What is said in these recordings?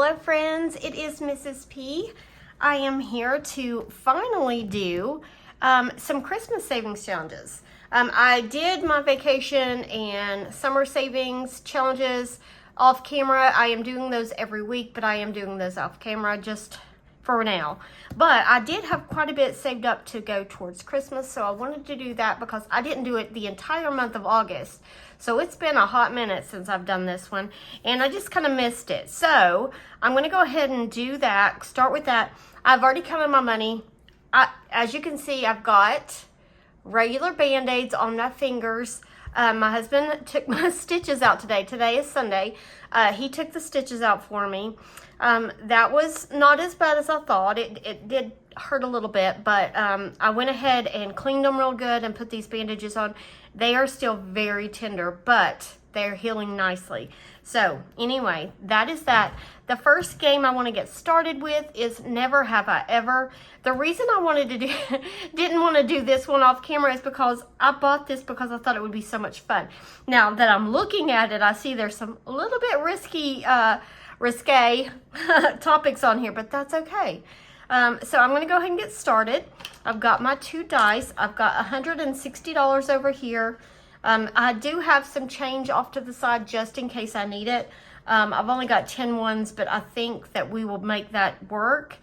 Hello friends, it is Mrs. P. I am here to finally do some Christmas savings challenges. I did my vacation and summer savings challenges off camera. I am doing those every week, but I am doing those off camera just for now. But I did have quite a bit saved up to go towards Christmas, so I wanted to do that because I didn't do it the entire month of August. So it's been a hot minute since I've done this one, and I just kind of missed it. So I'm going to go ahead and do that, start with that. I've already counted my money. As you can see, I've got regular Band-Aids on my fingers. My husband took my stitches out today. Today is Sunday. He took the stitches out for me. That was not as bad as I thought. It did hurt a little bit, but I went ahead and cleaned them real good and put these bandages on. They are still very tender, but they're healing nicely. So anyway, that is that. The first game I want to get started with is Never Have I Ever. The reason I wanted to didn't want to do this one off camera is because I bought this because I thought it would be so much fun. Now that I'm looking at it, I see there's some a little bit risque topics on here, but that's okay. So I'm going to go ahead and get started. I've got my 2 dice. I've got $160 over here. I do have some change off to the side just in case I need it. I've only got 10 ones, but I think that we will make that work.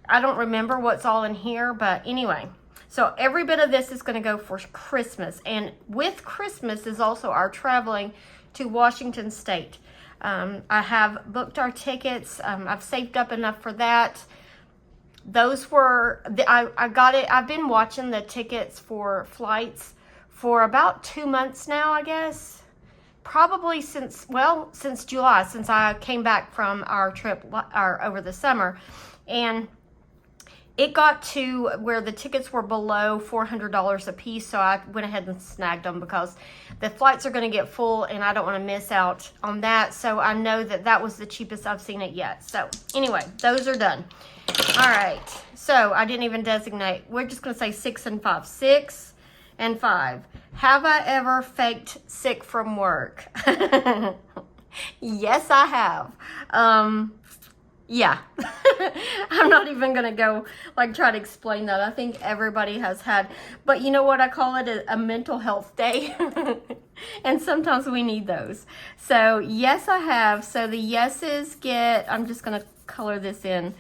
I don't remember what's all in here, but anyway. So every bit of this is going to go for Christmas. And with Christmas is also our traveling to Washington State. I have booked our tickets. I've saved up enough for that. Those were, I got it. I've been watching the tickets for flights for about 2 months now, I guess. Probably since July, since I came back from our trip over the summer. And it got to where the tickets were below $400 a piece, so I went ahead and snagged them because the flights are going to get full and I don't want to miss out on that. So I know that that was the cheapest I've seen it yet. So anyway, those are done. All right, so I didn't even designate. We're just going to say 6 and 5. 6 and 5. Have I ever faked sick from work? Yes, I have. Yeah. I'm not even going to go try to explain that. I think everybody has had, but you know what? I call it a mental health day. And sometimes we need those. So yes, I have. So the yeses get, I'm just going to color this in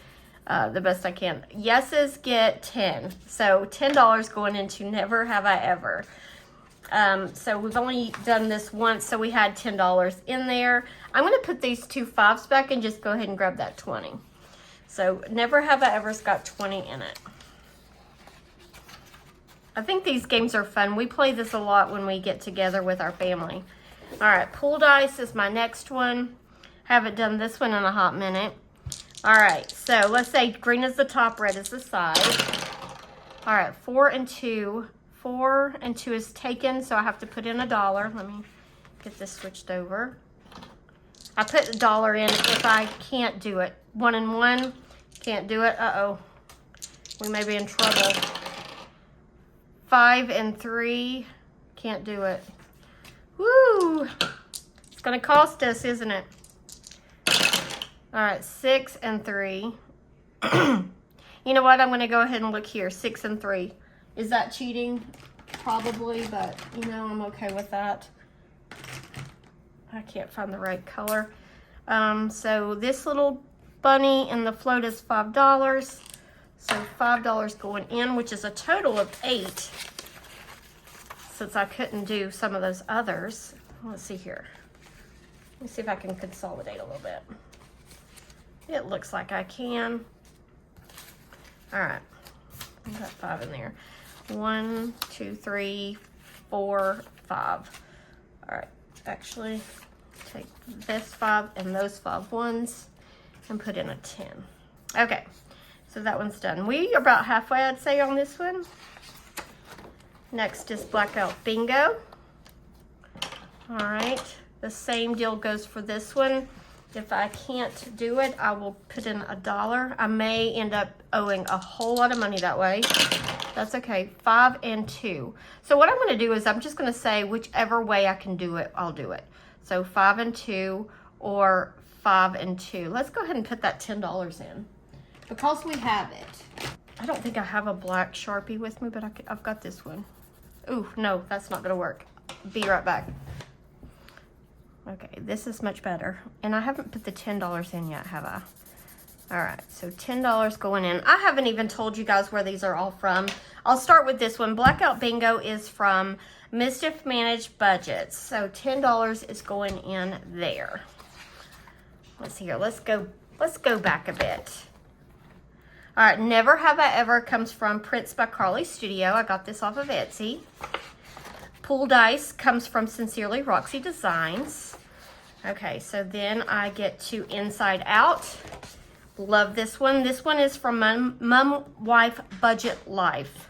the best I can. Yeses get 10. So $10 going into Never Have I Ever. So we've only done this once, so we had $10 in there. I'm going to put these 2 5s back and just go ahead and grab that 20. So Never Have I Ever's got 20 in it. I think these games are fun. We play this a lot when we get together with our family. All right, pool dice is my next one. Haven't done this one in a hot minute. All right, so let's say green is the top, red is the side. All right, 4 and 2. 4 and 2 is taken, so I have to put in $1. Let me get this switched over. I put $1 in if I can't do it. 1 and 1, can't do it. Uh-oh, we may be in trouble. 5 and 3, can't do it. Woo! It's gonna cost us, isn't it? All right, 6 and 3. You know what? I'm gonna go ahead and look here. 6 and 3. Is that cheating? Probably, but you know, I'm okay with that. I can't find the right color. So this little bunny in the float is $5. So $5 going in, which is a total of 8. Since I couldn't do some of those others. Let's see here. Let me see if I can consolidate a little bit. It looks like I can. All right, I got 5 in there. 1, 2, 3, 4, 5. All right, actually take this 5 and those 5 ones and put in a 10. Okay, so that one's done. We are about halfway, I'd say, on this one. Next is Blackout Bingo. All right, the same deal goes for this one. If I can't do it, I will put in $1. I may end up owing a whole lot of money that way. That's okay. 5 and 2. So what I'm going to do is I'm just going to say whichever way I can do it, I'll do it. So 5 and 2 or 5 and 2. Let's go ahead and put that $10 in because we have it. I don't think I have a black Sharpie with me, but I've got this one. Ooh, no, that's not gonna work. Be right back. Okay, this is much better. And I haven't put the $10 in yet, have I? All right, so $10 going in. I haven't even told you guys where these are all from. I'll start with this one. Blackout Bingo is from Mischief Managed Budgets. So $10 is going in there. Let's see here, let's go back a bit. All right, Never Have I Ever comes from Prints by Carly Studio. I got this off of Etsy. Pool Dice comes from Sincerely Roxy Designs. Okay, so then I get to Inside Out. Love this one. This one is from Mum Wife Budget Life.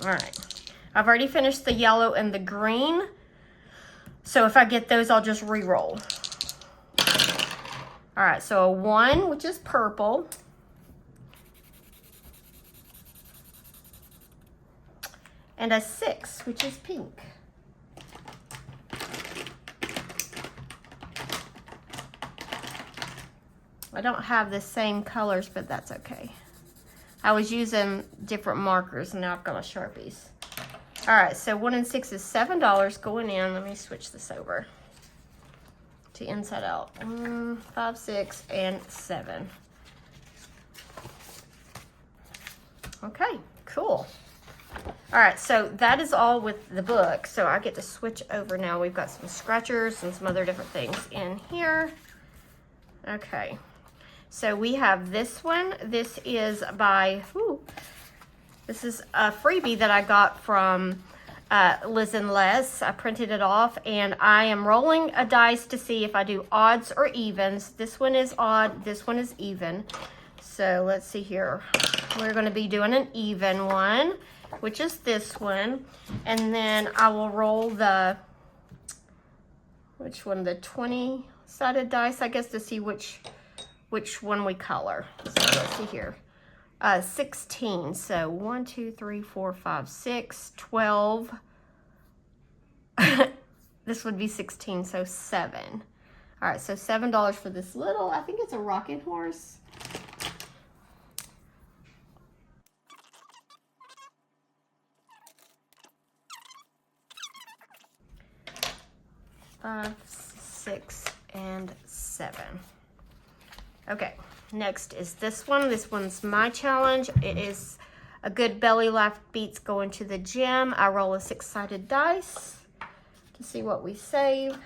All right. I've already finished the yellow and the green. So if I get those, I'll just re-roll. All right, so a 1, which is purple. And a 6, which is pink. I don't have the same colors, but that's okay. I was using different markers, and now I've got my Sharpies. All right, so 1 and 6 is $7 going in. Let me switch this over to Inside Out. 5, 6, and 7. Okay, cool. All right, so that is all with the book. So I get to switch over now. We've got some scratchers and some other different things in here. Okay. So we have this one. This is by, this is a freebie that I got from Liz and Les. I printed it off, and I am rolling a dice to see if I do odds or evens. This one is odd, this one is even. So let's see here. We're gonna be doing an even one, which is this one. And then I will roll the, which one, the 20-sided dice, I guess, to see which one we color. So let's see here. 16. So 1, 2, 3, 4, 5, 6, 12. This would be 16, so 7. All right, so $7 for this little, I think it's a rocking horse. Five, 6, and 7. Okay, next is this one. This one's my challenge. It is a good belly laugh beats going to the gym. I roll a 6-sided dice to see what we save.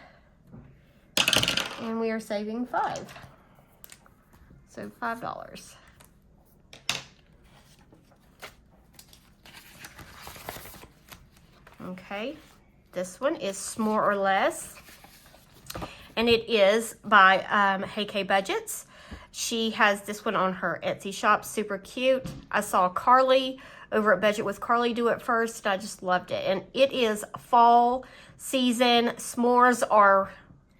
And we are saving 5. So $5. Okay, this one is Smore or Less. And it is by Hey K Budgets. She has this one on her Etsy shop, super cute. I saw Carly over at Budget with Carly do it first. I just loved it. And it is fall season. S'mores are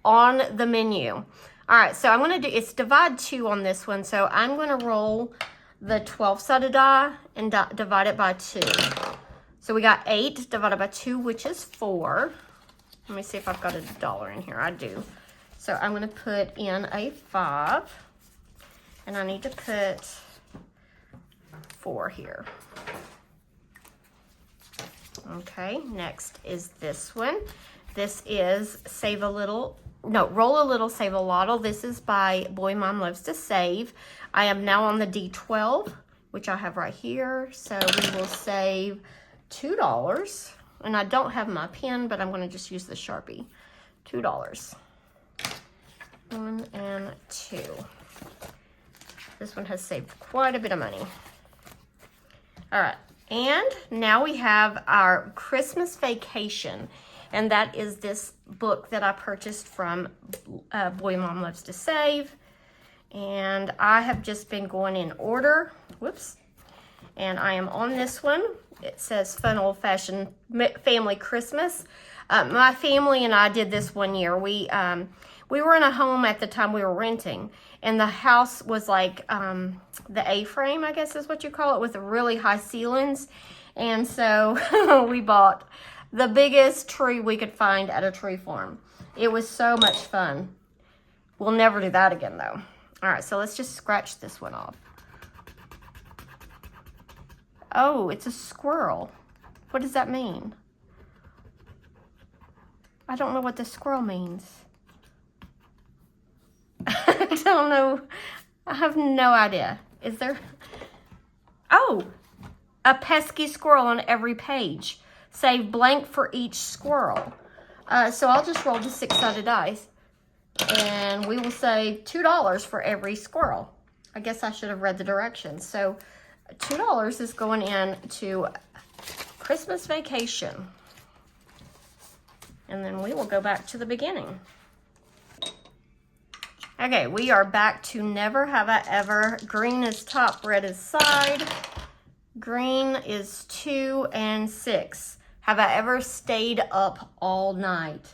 on the menu. All right, so I'm gonna do, it's divide 2 on this one. So I'm gonna roll the 12-sided die and divide it by 2. So we got 8 divided by 2, which is 4. Let me see if I've got $1 in here. I do. So I'm gonna put in a 5. And I need to put 4 here. Okay, next is this one. This is Roll a Little, Save a Lottle. This is by Boy Mom Loves to Save. I am now on the D12, which I have right here. So we will save $2. And I don't have my pen, but I'm gonna just use the Sharpie. $2. 1 and 2. This one has saved quite a bit of money. All right, and now we have our Christmas Vacation, and that is this book that I purchased from Boy Mom Loves to Save, and I have just been going in order. Whoops. And I am on this one. It says Fun Old Fashioned Family Christmas. My family and I did this one year. We were in a home at the time we were renting, and the house was like the A-frame, I guess is what you call it, with really high ceilings. And so we bought the biggest tree we could find at a tree farm. It was so much fun. We'll never do that again though. All right, so let's just scratch this one off. Oh, it's a squirrel. What does that mean? I don't know what the squirrel means. I don't know. I have no idea. Is there? Oh, a pesky squirrel on every page. Save blank for each squirrel. So I'll just roll the 6-sided dice. And we will save $2 for every squirrel. I guess I should have read the directions. So $2 is going in to Christmas Vacation. And then we will go back to the beginning. Okay, we are back to Never Have I Ever. Green is top, red is side. Green is 2 and 6. Have I ever stayed up all night?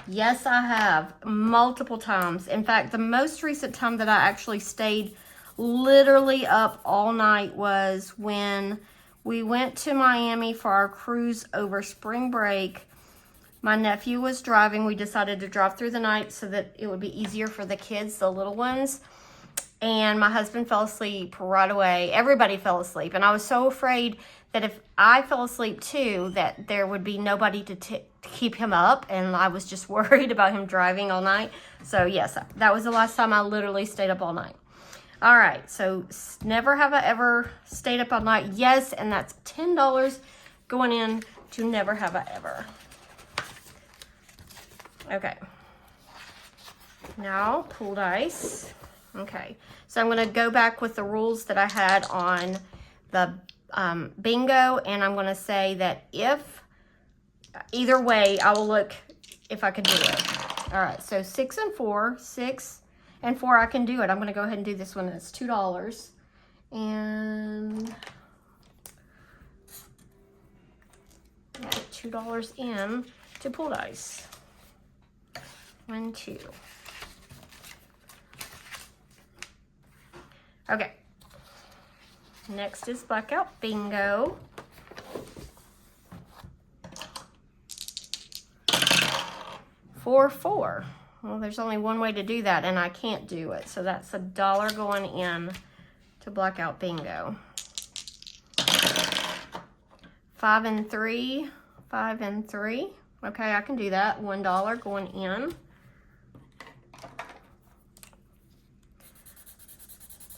Yes, I have, multiple times. In fact, the most recent time that I actually stayed literally up all night was when we went to Miami for our cruise over spring break. My nephew was driving. We decided to drive through the night so that it would be easier for the kids, the little ones. And my husband fell asleep right away. Everybody fell asleep. And I was so afraid that if I fell asleep too, that there would be nobody to keep him up. And I was just worried about him driving all night. So yes, that was the last time I literally stayed up all night. All right, so never have I ever stayed up all night. Yes, and that's $10 going in to Never Have I Ever. Okay. Now, pool dice. Okay, so I'm going to go back with the rules that I had on the bingo, and I'm going to say that if, either way, I will look if I can do it. All right, so 6 and 4, 6 and 4, I can do it. I'm going to go ahead and do this one. It's $2. And $2 in to pool dice. 1, 2. Okay. Next is Blackout Bingo. 4, 4. Well, there's only one way to do that, and I can't do it. So that's $1 going in to Blackout Bingo. 5 and 3. 5 and 3. Okay, I can do that. $1 going in.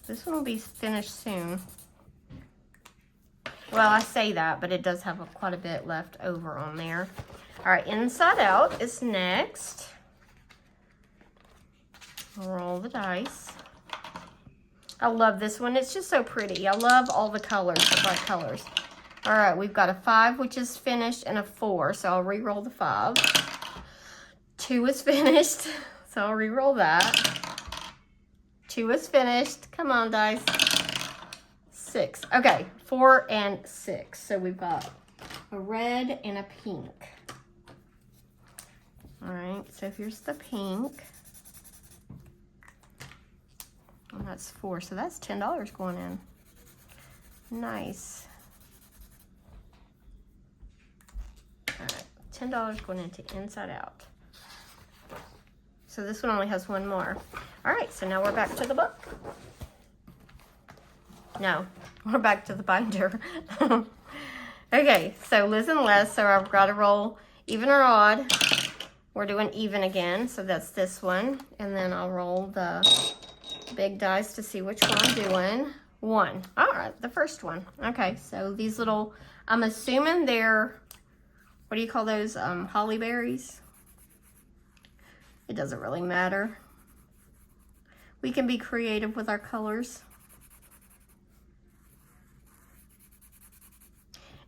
This one will be finished soon. Well, I say that, but it does have quite a bit left over on there. All right, Inside Out is next. Roll the dice. I love this one. It's just so pretty. I love all the colors, the bright colors. All right, we've got a 5, which is finished, and a 4. So I'll re-roll the 5. 2 is finished, so I'll re-roll that. 2 is finished. Come on, dice. 6. Okay, 4 and 6. So we've got a red and a pink. All right, so here's the pink. And that's 4, so that's $10 going in. Nice. All right, $10 going into Inside Out. So this one only has one more. All right, so now we're back to the book. No, we're back to the binder. Okay, so Liz and Les, so I've got to roll even or odd. We're doing even again, so that's this one. And then I'll roll the big dice to see which one I'm doing. 1. All right, the first one. Okay, so these little, I'm assuming they're, what do you call those, holly berries? It doesn't really matter. We can be creative with our colors.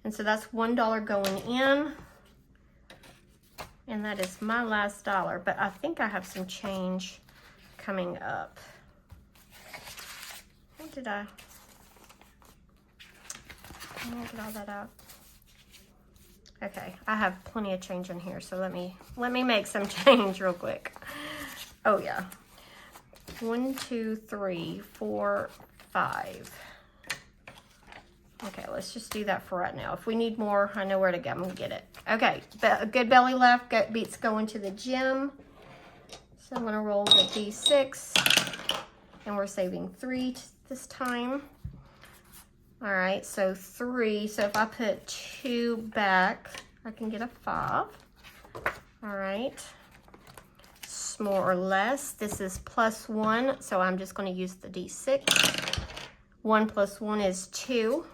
And so that's $1 going in. And that is my last dollar. But I think I have some change coming up. What did I get all that out? Okay, I have plenty of change in here, so let me make some change real quick. Oh yeah. 1, 2, 3, 4, 5. Okay, let's just do that for right now. If we need more, I know where to go. I'm gonna get it. Okay, a good belly laugh beats going to the gym. So I'm gonna roll the D6, and we're saving 3 this time. All right, so 3, so if I put 2 back, I can get a 5. All right, more or less. This is +1, so I'm just gonna use the D6. 1 + 1 is 2,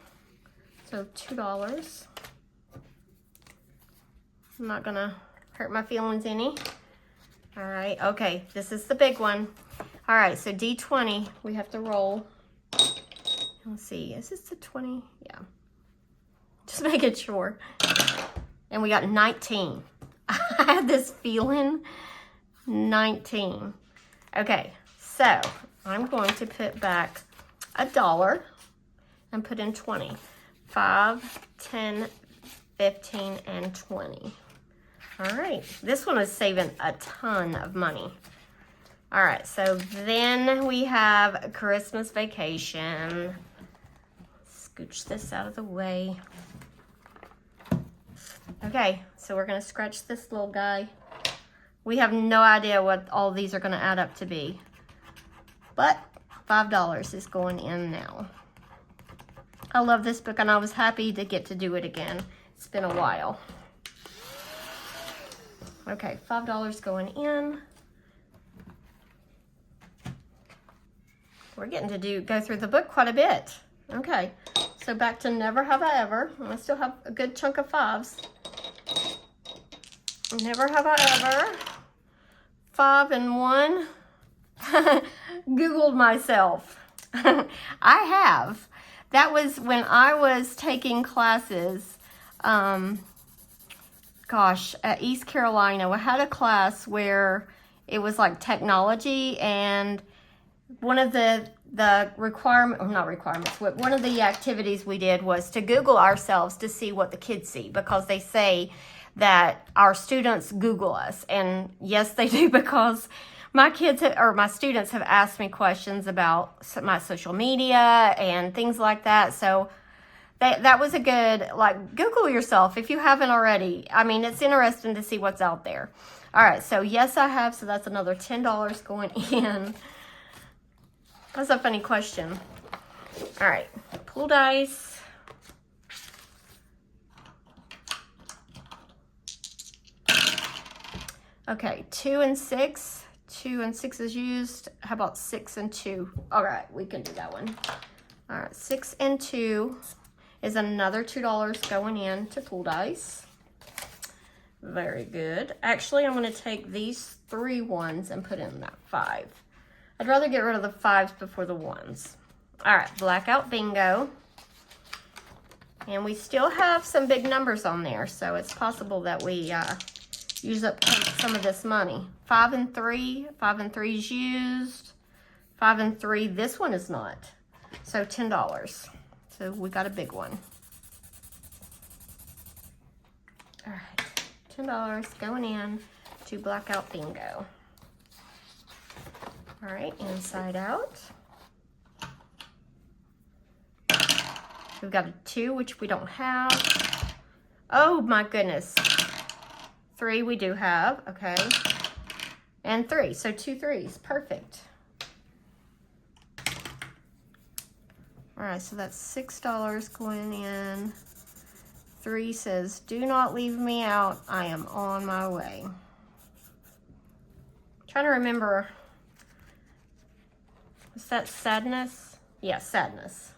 so $2. I'm not gonna hurt my feelings any. All right, okay, this is the big one. All right, so D20, we have to roll. Let's see, is this the 20? Yeah, just making sure. And we got 19. I had this feeling, 19. Okay, so I'm going to put back $1 and put in 20. 5, 10, 15, and 20. All right, this one is saving a ton of money. All right, so then we have a Christmas vacation. Scooch this out of the way. Okay, so we're gonna scratch this little guy. We have no idea what all these are gonna add up to be, but $5 is going in now. I love this book and I was happy to get to do it again. It's been a while. Okay, $5 going in. We're getting to go through the book quite a bit. Okay, so back to Never Have I Ever. I still have a good chunk of 5s. Never Have I Ever. 5 and 1. Googled myself. I have. That was when I was taking classes, at East Carolina. We had a class where it was like technology, and one of the one of the activities we did was to Google ourselves to see what the kids see, because they say that our students Google us. And yes, they do, because my students have asked me questions about my social media and things like that. So that was a good, Google yourself if you haven't already. I mean, it's interesting to see what's out there. All right, so yes, I have. So that's another $10 going in. That's a funny question. All right, pull dice. Okay, 2 and 6. 2 and 6 is used. How about 6 and 2? All right, we can do that one. All right, 6 and 2 is another $2 going in to pull dice. Very good. Actually, I'm going to take these 3 ones and put in that 5. I'd rather get rid of the 5s before the 1s. All right, Blackout Bingo. And we still have some big numbers on there, so it's possible that we use up some of this money. 5 and 3. 5 and 3 is used. 5 and 3. This one is not. So $10. So we got a big one. All right, $10 going in to Blackout Bingo. All right, inside out. We've got a 2, which we don't have. Oh my goodness. 3 we do have, okay. And 3, so 2 3s, perfect. All right, so that's $6 going in. 3 says, do not leave me out. I am on my way. Trying to remember, was that sadness? Yeah, sadness.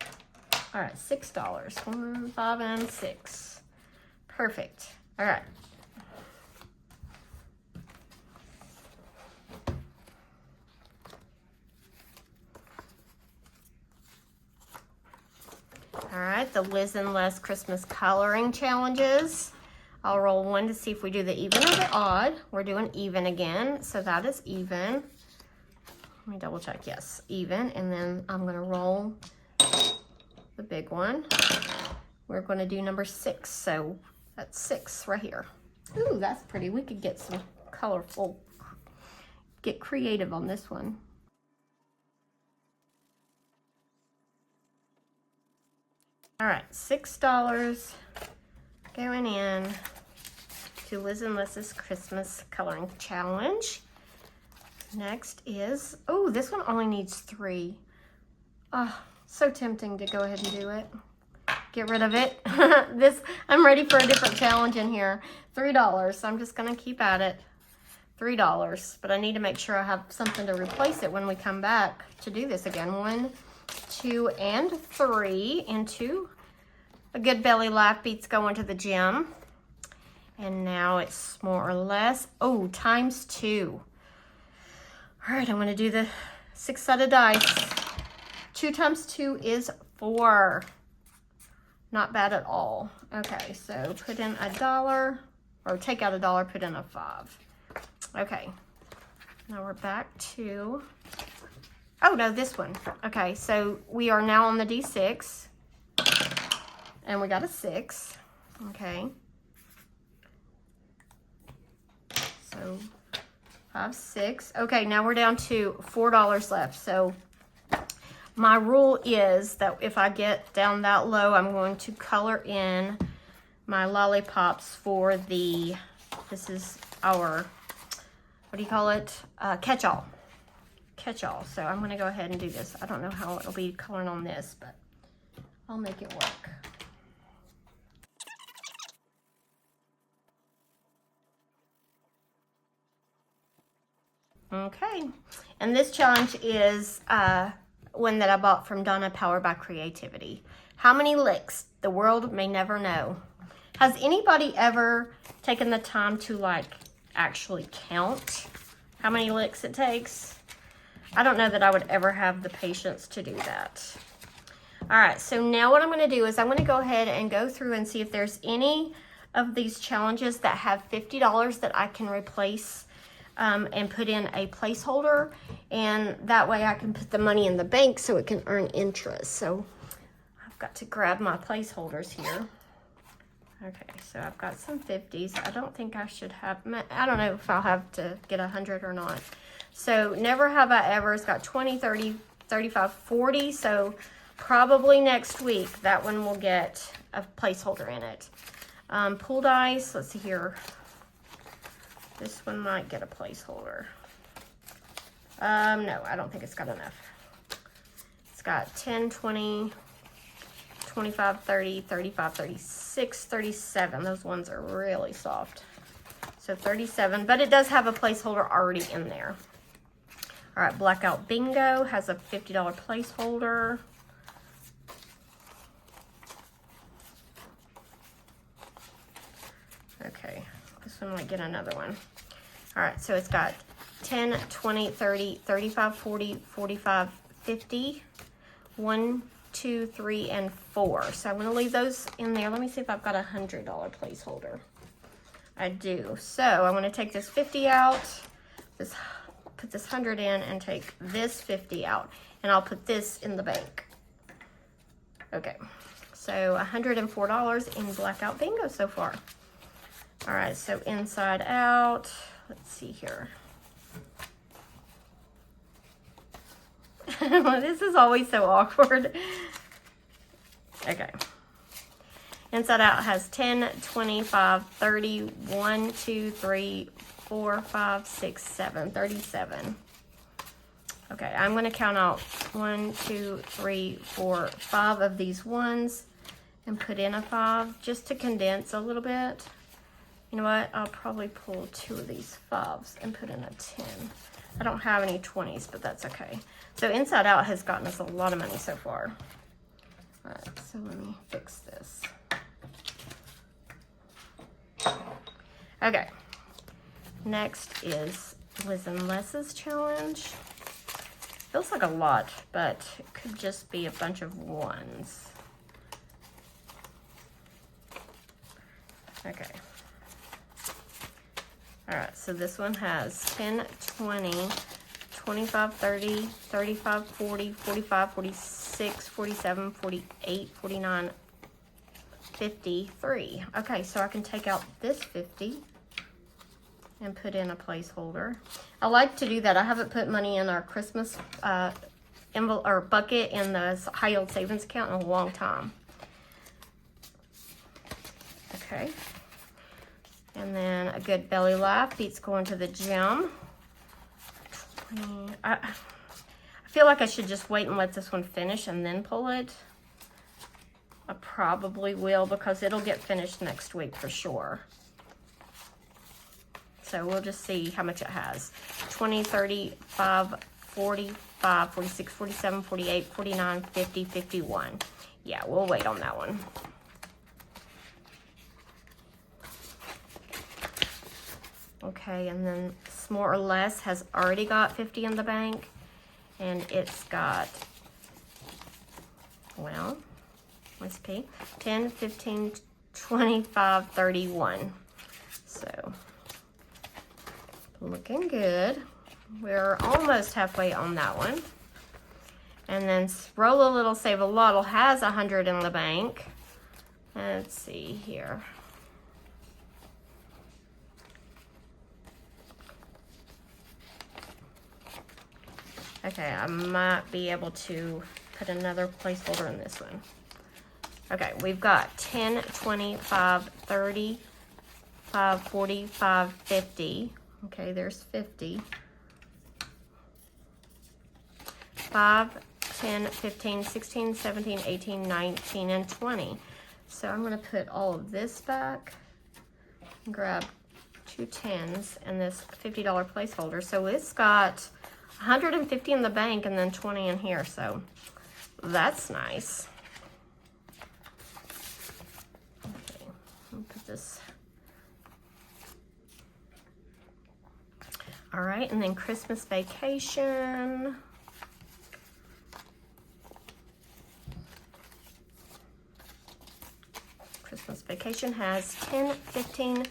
All right, $6. 1, 5, and 6. Perfect. All right. All right, the Liz and Les Christmas coloring challenges. I'll roll 1 to see if we do the even or the odd. We're doing even again, so that is even. Let me double check, yes, even. And then I'm gonna roll the big one. We're gonna do number 6, so that's 6 right here. Ooh, that's pretty. We could get some colorful, get creative on this one. All right, $6 going in to Liz and Les's Christmas Coloring Challenge. Next is, oh, this one only needs 3. Oh, so tempting to go ahead and do it. Get rid of it. I'm ready for a different challenge in here. $3, so I'm just gonna keep at it. $3, but I need to make sure I have something to replace it when we come back to do this again. 1, 2, and 3 into a good belly laugh beats going to the gym. And now it's more or less, oh, times 2. All right, I'm gonna do the 6-sided dice. 2 times 2 is 4. Not bad at all. Okay, so put in $1, or take out $1, put in a 5. Okay, now we're back to, oh no, this one. Okay, so we are now on the D6, and we got a 6, okay. So 5, 6. Okay, now we're down to $4 left. So my rule is that if I get down that low, I'm going to color in my lollipops for the, this is our, what do you call it? Catch-all. Catch-all. So I'm going to go ahead and do this. I don't know how it'll be coloring on this, but I'll make it work. Okay, and this challenge is one that I bought from Donna, Powered by Creativity. How many licks? The world may never know. Has anybody ever taken the time to like actually count how many licks it takes? I don't know that I would ever have the patience to do that. All right, so now what I'm gonna do is I'm gonna go ahead and go through and see if there's any of these challenges that have $50 that I can replace and put in a placeholder, and that way I can put the money in the bank so it can earn interest. So I've got to grab my placeholders here. Okay, so I've got some 50s. I don't think I should have, I don't know if I'll have to get 100 or not. So never have I ever, it's got 20, 30, 35, 40. So probably next week, that one will get a placeholder in it. Pool dice, let's see here. This one might get a placeholder. No, I don't think it's got enough. It's got 10, 20, 25, 30, 35, 36, 37. Those ones are really soft. So 37, but it does have a placeholder already in there. All right, Blackout Bingo has a $50 placeholder. Okay, this one might get another one. All right, so it's got 10, 20, 30, 35, 40, 45, 50, 1, 2, 3, and 4. So I'm gonna leave those in there. Let me see if I've got a $100 placeholder. I do. So I'm gonna take this 50 out, put this 100 in, and take this 50 out, and I'll put this in the bank. Okay, so $104 in Blackout Bingo so far. All right, so inside out, let's see here. This is always so awkward. Okay. Inside out has 10, 25, 30, 1, 2, 3, 4, 5, 6, 7, 37. Okay, I'm gonna count out 1, 2, 3, 4, 5 of these ones and put in a 5 just to condense a little bit. You know what? I'll probably pull 2 of these 5s and put in a 10. I don't have any 20s, but that's okay. So Inside Out has gotten us a lot of money so far. All right, so let me fix this. Okay. Next is Liz and Les's challenge. Feels like a lot, but it could just be a bunch of ones. Okay. All right, so this one has 10, 20, 25, 30, 35, 40, 45, 46, 47, 48, 49, 53. Okay, so I can take out this 50 and put in a placeholder. I like to do that. I haven't put money in our Christmas envelope or bucket in the high yield savings account in a long time. Okay. And then a good belly laugh beats going to the gym. I feel like I should just wait and let this one finish and then pull it. I probably will because it'll get finished next week for sure. So we'll just see how much it has. 20, 35, 45, 46, 47, 48, 49, 50, 51. Yeah, we'll wait on that one. Okay, and then Smore or Less has already got 50 in the bank. And it's got, well, let's see, 10, 15, 25, 31. So, looking good. We're almost halfway on that one. And then Roll a Little, Save a Lot'll has 100 in the bank. Let's see here. Okay, I might be able to put another placeholder in this one. Okay, we've got 10, 25, 30, 5, 45, 50. Okay, there's 50. 5, 10, 15, 16, 17, 18, 19, and 20. So I'm gonna put all of this back, grab 2 10s and this $50 placeholder. So it's got 150 in the bank and then 20 in here, so that's nice. Okay, let me put this. All right, and then Christmas Vacation. Christmas Vacation has 10, 15,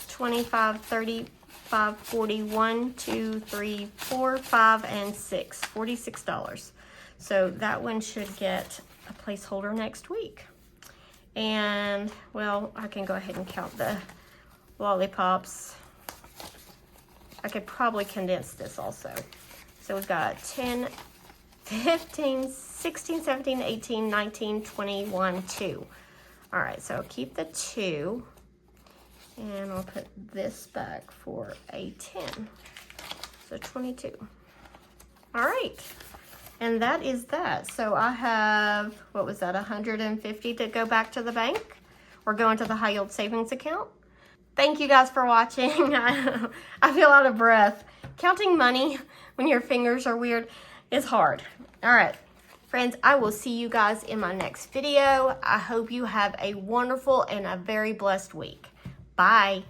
25, 30, 5, 41, 2, 3, 4, 5, and 6. $46. So that one should get a placeholder next week. And, well, I can go ahead and count the lollipops. I could probably condense this also. So we've got 10, 15, 16, 17, 18, 19, 21, 2. All right, so keep the 2. And I'll put this back for a 10. So 22. All right. And that is that. So I have, what was that, 150 to go back to the bank or go into the high yield savings account. Thank you guys for watching. I feel out of breath. Counting money when your fingers are weird is hard. All right. Friends, I will see you guys in my next video. I hope you have a wonderful and a very blessed week. Bye.